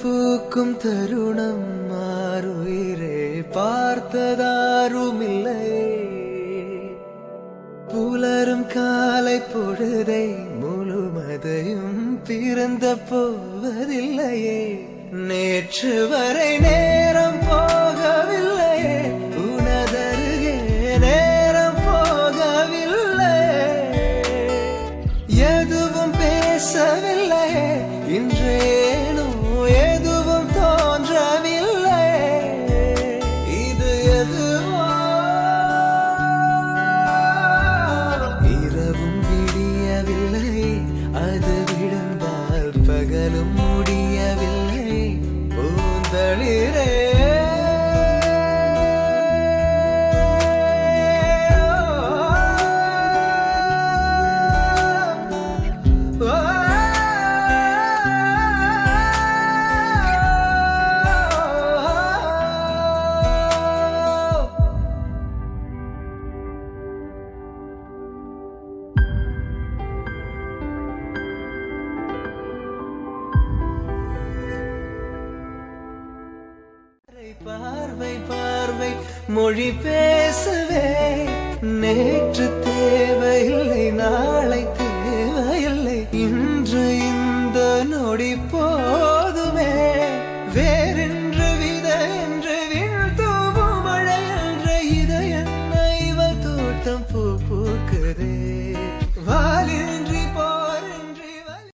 பூக்கும் தருணம் மாறுயிரே பார்த்ததாருமில்லை. புலரும் காலை பொழுதை முழுமதையும் பிறந்த போவதில்லையே. நேற்று வரை நேரம் போகவில்லையே, உனதருகே நேரம் போகவில்லை. எதுவும் பேசவில்லையே, இன்றேனோ எதுவும் தோன்றவில்லை. இது எதுவோ இரவும் விடியவில்லை, அது விழுந்தால் பகலும் முடியவில்லை. பூந்தளிரே பார்வை பார்வை மொழி பேசவே. நேற்று தேவையில்லை, நாளை தேவையில்லை, இன்று இந்த நொடி போதுமே.